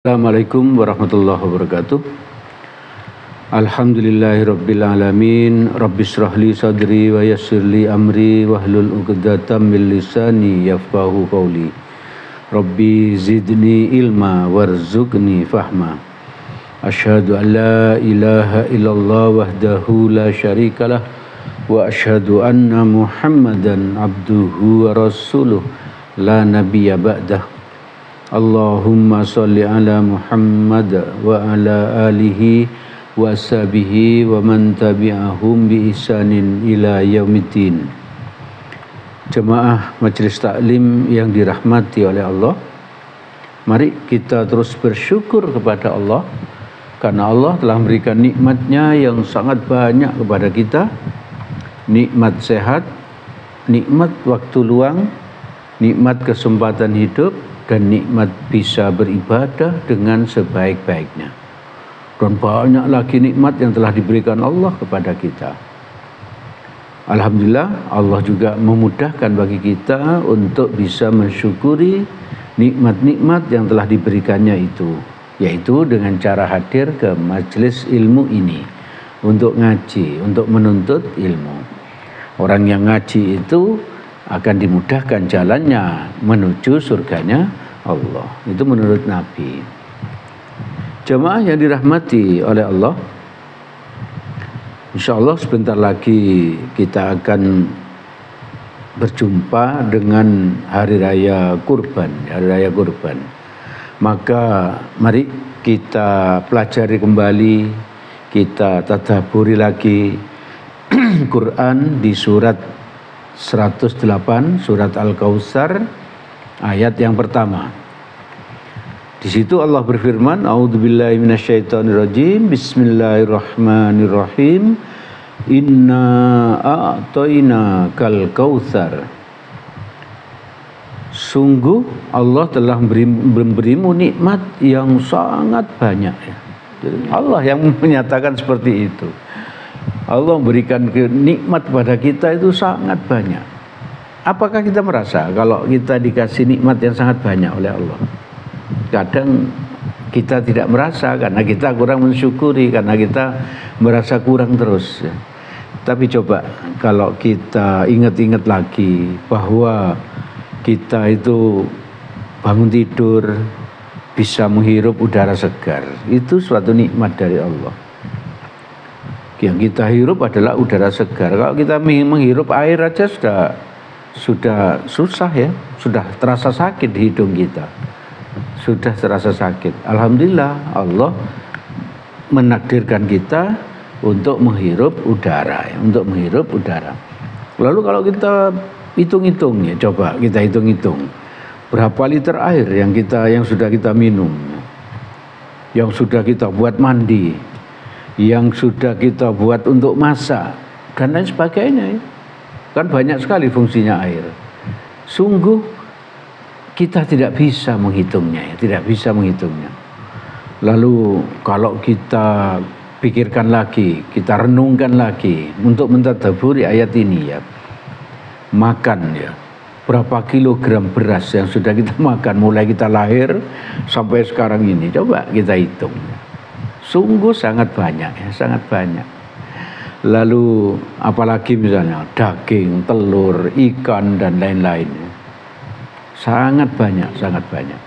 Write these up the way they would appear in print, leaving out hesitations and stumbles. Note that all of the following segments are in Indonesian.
Assalamualaikum warahmatullahi wabarakatuh. Alhamdulillahirabbil alamin. Rabbis shrahli sadri wa yassirli amri wahlul 'uqdatam min lisani yafqahu qawli. Rabbi zidni ilma warzuqni fahma. Asyhadu an la ilaha illallah wahdahu la syarikalah wa asyhadu anna Muhammadan abduhu wa rasuluh la nabiyya ba'dah. Allahumma salli ala Muhammad wa ala alihi wa sahbihi wa man tabi'ahum bi ihsanin ila yaumiddin. Jemaah Majelis Taklim yang dirahmati oleh Allah, mari kita terus bersyukur kepada Allah karena Allah telah memberikan nikmatnya yang sangat banyak kepada kita. Nikmat sehat, nikmat waktu luang, nikmat kesempatan hidup, dan nikmat bisa beribadah dengan sebaik-baiknya. Dan banyak lagi nikmat yang telah diberikan Allah kepada kita. Alhamdulillah, Allah juga memudahkan bagi kita untuk bisa mensyukuri nikmat-nikmat yang telah diberikannya itu, yaitu dengan cara hadir ke majelis ilmu ini untuk ngaji, untuk menuntut ilmu. Orang yang ngaji itu akan dimudahkan jalannya menuju surganya Allah. Itu menurut Nabi. Jemaah yang dirahmati oleh Allah, insyaallah sebentar lagi kita akan berjumpa dengan Hari Raya Kurban. Hari Raya Kurban. Maka mari kita pelajari kembali, kita tadabburi lagi Quran di surat 108, surat Al-Kautsar, ayat yang pertama. Di situ Allah berfirman, A'udzubillahi minasyaitonirrajim, Bismillahirrahmanirrahim, Inna a'tainakal kautsar. Sungguh Allah telah memberimu nikmat yang sangat banyak. Allah yang menyatakan seperti itu. Allah memberikan nikmat kepada kita itu sangat banyak. Apakah kita merasa kalau kita dikasih nikmat yang sangat banyak oleh Allah? Kadang kita tidak merasa karena kita kurang mensyukuri, karena kita merasa kurang terus. Tapi coba kalau kita ingat-ingat lagi bahwa kita itu bangun tidur bisa menghirup udara segar, itu suatu nikmat dari Allah. Yang kita hirup adalah udara segar. Kalau kita menghirup air aja sudah susah ya, sudah terasa sakit di hidung kita, sudah terasa sakit. Alhamdulillah Allah menakdirkan kita untuk menghirup udara, untuk menghirup udara. Lalu kalau kita hitung-hitung ya, coba kita hitung-hitung berapa liter air yang sudah kita minum, yang sudah kita buat mandi, yang sudah kita buat untuk masak dan lain sebagainya. Kan banyak sekali fungsinya air. Sungguh kita tidak bisa menghitungnya, tidak bisa menghitungnya. Lalu kalau kita pikirkan lagi, kita renungkan lagi untuk mentadabburi ayat ini ya. Makan ya, berapa kilogram beras yang sudah kita makan mulai kita lahir sampai sekarang ini, coba kita hitung. Sungguh sangat banyak ya, sangat banyak. Lalu apalagi misalnya daging, telur, ikan dan lain-lain. Sangat banyak, sangat banyak.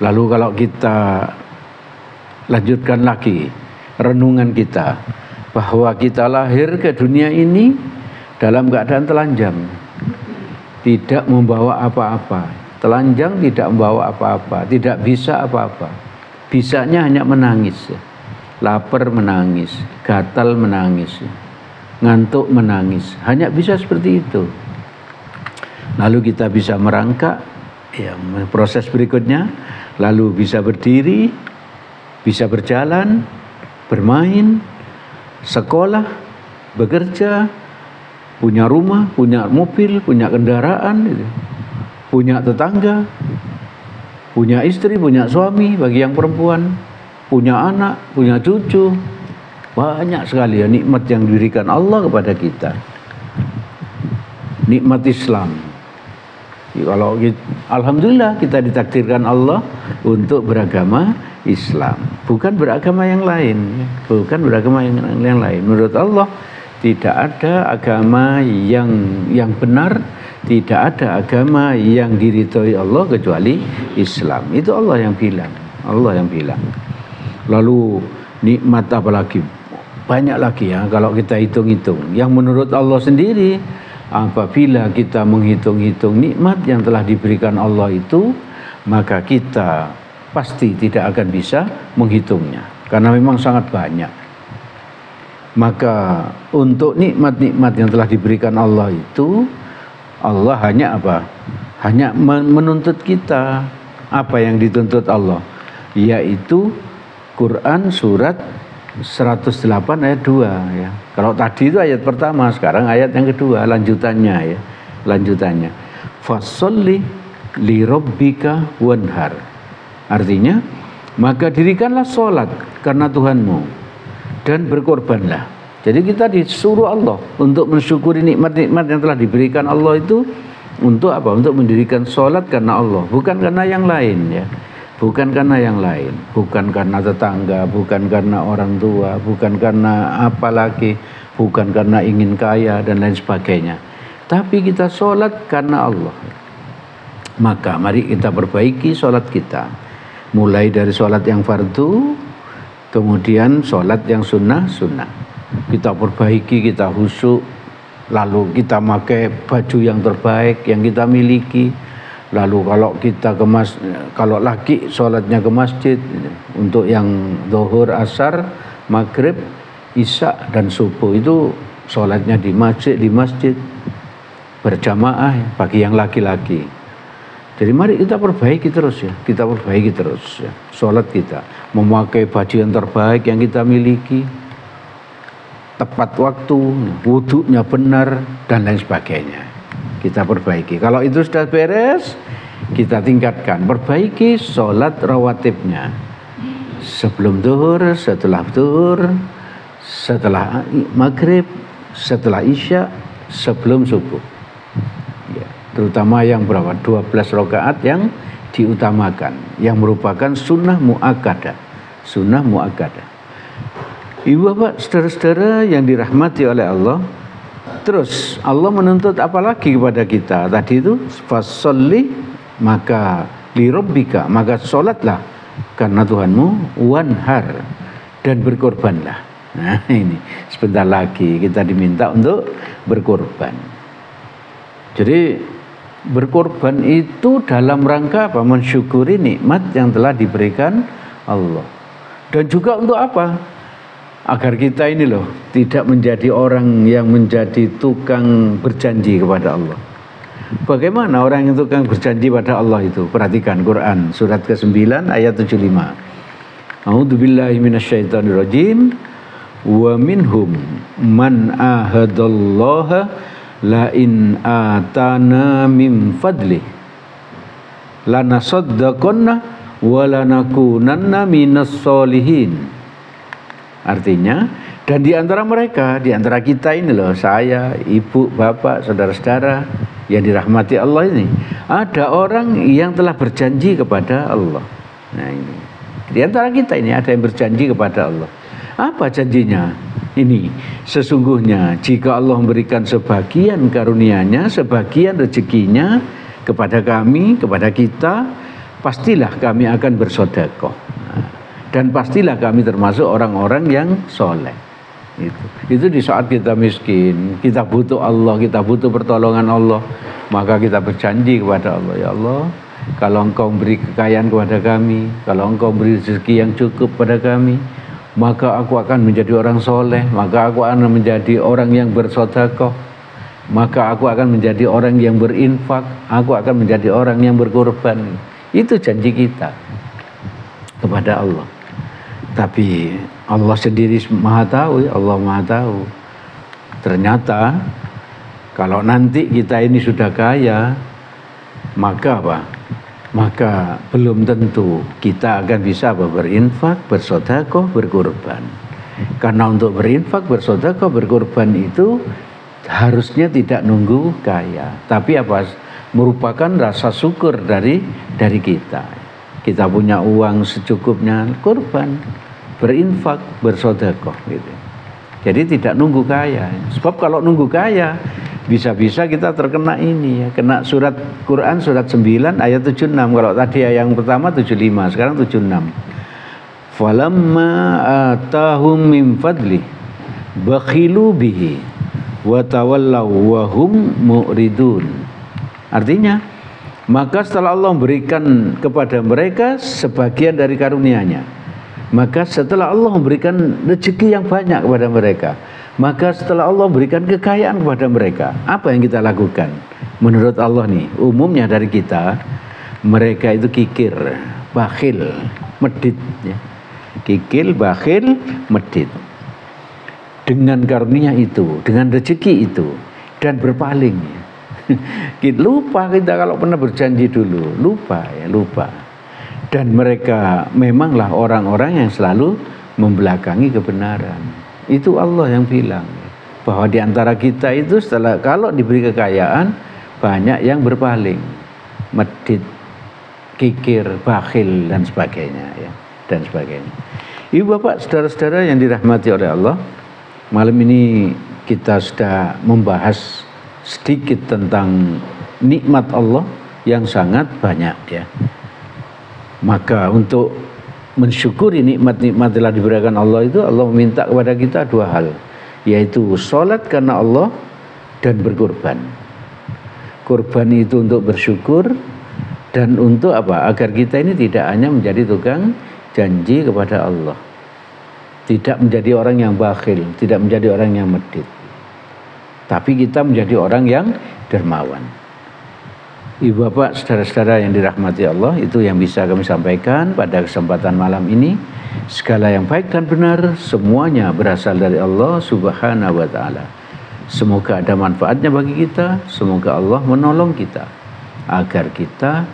Lalu kalau kita lanjutkan lagi renungan kita bahwa kita lahir ke dunia ini dalam keadaan telanjang, tidak membawa apa-apa. Telanjang tidak membawa apa-apa, tidak bisa apa-apa. Bisanya hanya menangis, lapar menangis, gatal menangis, ngantuk menangis, hanya bisa seperti itu. Lalu kita bisa merangkak, ya, proses berikutnya, lalu bisa berdiri, bisa berjalan, bermain, sekolah, bekerja, punya rumah, punya mobil, punya kendaraan, punya tetangga, punya istri, punya suami bagi yang perempuan, punya anak, punya cucu. Banyak sekali ya nikmat yang diberikan Allah kepada kita. Nikmat Islam, Kalau alhamdulillah kita ditakdirkan Allah untuk beragama Islam, bukan beragama yang lain, bukan beragama yang lain. Menurut Allah tidak ada agama yang benar, tidak ada agama yang diridhoi Allah kecuali Islam. Itu Allah yang bilang, Allah yang bilang. Lalu nikmat apa lagi? Banyak lagi ya kalau kita hitung-hitung. Yang menurut Allah sendiri, apabila kita menghitung-hitung nikmat yang telah diberikan Allah itu, maka kita pasti tidak akan bisa menghitungnya, karena memang sangat banyak. Maka untuk nikmat-nikmat yang telah diberikan Allah itu, Allah hanya apa? Hanya menuntut kita. Apa yang dituntut Allah? Yaitu Quran surat 108 ayat 2 ya. Kalau tadi itu ayat pertama, sekarang ayat yang kedua, lanjutannya ya. Lanjutannya. Fasholli li rabbika wanhar. Artinya, maka dirikanlah sholat karena Tuhanmu dan berkorbanlah. Jadi kita disuruh Allah untuk mensyukuri nikmat-nikmat yang telah diberikan Allah itu untuk apa? Untuk mendirikan sholat karena Allah, bukan karena yang lain ya. Bukan karena yang lain, bukan karena tetangga, bukan karena orang tua, bukan karena apa lagi, bukan karena ingin kaya dan lain sebagainya. Tapi kita sholat karena Allah. Maka mari kita perbaiki sholat kita. Mulai dari sholat yang fardu, kemudian sholat yang sunnah. Kita perbaiki, kita khusyuk, lalu kita pakai baju yang terbaik yang kita miliki. Lalu kalau laki sholatnya ke masjid, untuk yang zuhur, asar, maghrib, isya dan subuh itu sholatnya di masjid berjamaah ya, bagi yang laki-laki. Jadi mari kita perbaiki terus ya, sholat kita, memakai baju yang terbaik yang kita miliki, tepat waktu, wudunya benar dan lain sebagainya. Kita perbaiki. Kalau itu sudah beres, kita tingkatkan, perbaiki sholat rawatibnya. Sebelum zuhur, setelah zuhur, setelah maghrib, setelah isya, sebelum subuh. Ya, terutama yang berapa? 12 rakaat yang diutamakan, yang merupakan sunnah muakkadah. Sunnah muakkadah. Ibu bapak, saudara-saudara yang dirahmati oleh Allah. Terus Allah menuntut apa lagi kepada kita? Tadi itu fasholli, maka li rabbika, maka sholatlah karena Tuhanmu, wanhar, dan berkorbanlah. Nah ini sebentar lagi kita diminta untuk berkorban. Jadi berkorban itu dalam rangka apa? Mensyukuri nikmat yang telah diberikan Allah. Dan juga untuk apa? Agar kita ini loh tidak menjadi orang yang menjadi tukang berjanji kepada Allah. Bagaimana orang yang tukang berjanji pada Allah itu? Perhatikan Quran surat ke-9 ayat 75. A'udzubillahi minasyaitonirrajim. Wa minhum man ahadallaha la in atana min fadli lanasaddaqanna wa lanakunanna minas solihin. Artinya, dan di antara mereka, di antara kita ini loh, saya, ibu, bapak, saudara-saudara yang dirahmati Allah ini, ada orang yang telah berjanji kepada Allah. Nah ini, di antara kita ini ada yang berjanji kepada Allah. Apa janjinya? Ini, sesungguhnya jika Allah memberikan sebagian karunia-Nya, sebagian rezekinya kepada kami, kepada kita, pastilah kami akan bersedekah. Dan pastilah kami termasuk orang-orang yang soleh. Itu di saat kita miskin, kita butuh Allah, kita butuh pertolongan Allah, maka kita berjanji kepada Allah, ya Allah, kalau Engkau beri kekayaan kepada kami, kalau Engkau beri rezeki yang cukup pada kami, maka aku akan menjadi orang soleh, maka aku akan menjadi orang yang bersedekah, maka aku akan menjadi orang yang berinfak, aku akan menjadi orang yang berkorban. Itu janji kita kepada Allah. Tapi Allah sendiri maha tahu, Allah maha tahu. Ternyata kalau nanti kita ini sudah kaya, maka apa? Maka belum tentu kita akan bisa berinfak, bersedekah, berkorban. Karena untuk berinfak, bersedekah, berkorban itu harusnya tidak nunggu kaya, tapi apa? merupakan rasa syukur dari kita. Kita punya uang secukupnya, kurban, berinfak, bersedekah gitu. Jadi tidak nunggu kaya. Sebab kalau nunggu kaya bisa-bisa kita terkena ini ya, kena surat Quran surat 9 ayat 76. Kalau tadi yang pertama 75, sekarang 76. Falamma atahum min fadli bakhilu bihi wa tawallaw wa hum mu'ridun. Artinya, maka setelah Allah memberikan kepada mereka sebagian dari karunia-Nya, maka setelah Allah memberikan rezeki yang banyak kepada mereka, maka setelah Allah memberikan kekayaan kepada mereka, apa yang kita lakukan? Menurut Allah nih, umumnya dari kita, mereka itu kikir, bakhil, medit ya. Kikir, bakhil, medit dengan karunia itu, dengan rezeki itu, dan berpaling. Lupa kita kalau pernah berjanji dulu, lupa. Dan mereka memanglah orang-orang yang selalu membelakangi kebenaran. Itu Allah yang bilang bahwa di antara kita itu setelah kalau diberi kekayaan banyak yang berpaling, medit, kikir, bakhil dan sebagainya ya, dan sebagainya. Ibu bapak, saudara-saudara yang dirahmati oleh Allah, malam ini kita sudah membahas sedikit tentang nikmat Allah yang sangat banyak ya. Maka untuk mensyukuri nikmat-nikmat telah diberikan Allah itu, Allah meminta kepada kita dua hal, yaitu sholat karena Allah dan berkorban. Korban itu untuk bersyukur dan untuk apa? Agar kita ini tidak hanya menjadi tukang janji kepada Allah, tidak menjadi orang yang bakhil, tidak menjadi orang yang medit, tapi kita menjadi orang yang dermawan. Ibu bapak, saudara-saudara yang dirahmati Allah, itu yang bisa kami sampaikan pada kesempatan malam ini. Segala yang baik dan benar semuanya berasal dari Allah Subhanahu wa ta'ala. Semoga ada manfaatnya bagi kita, semoga Allah menolong kita agar kita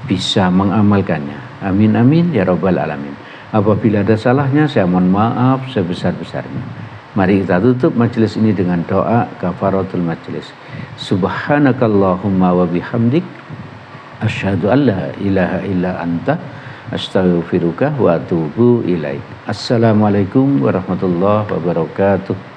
bisa mengamalkannya. Amin amin ya rabbal alamin. Apabila ada salahnya saya mohon maaf sebesar-besarnya. Mari kita tutup majelis ini dengan doa kafaratul majelis. Subhanakallahumma wa bihamdik asyhadu an la ilaha illa anta astaghfiruka wa atubu ilaik. Assalamualaikum warahmatullahi wabarakatuh.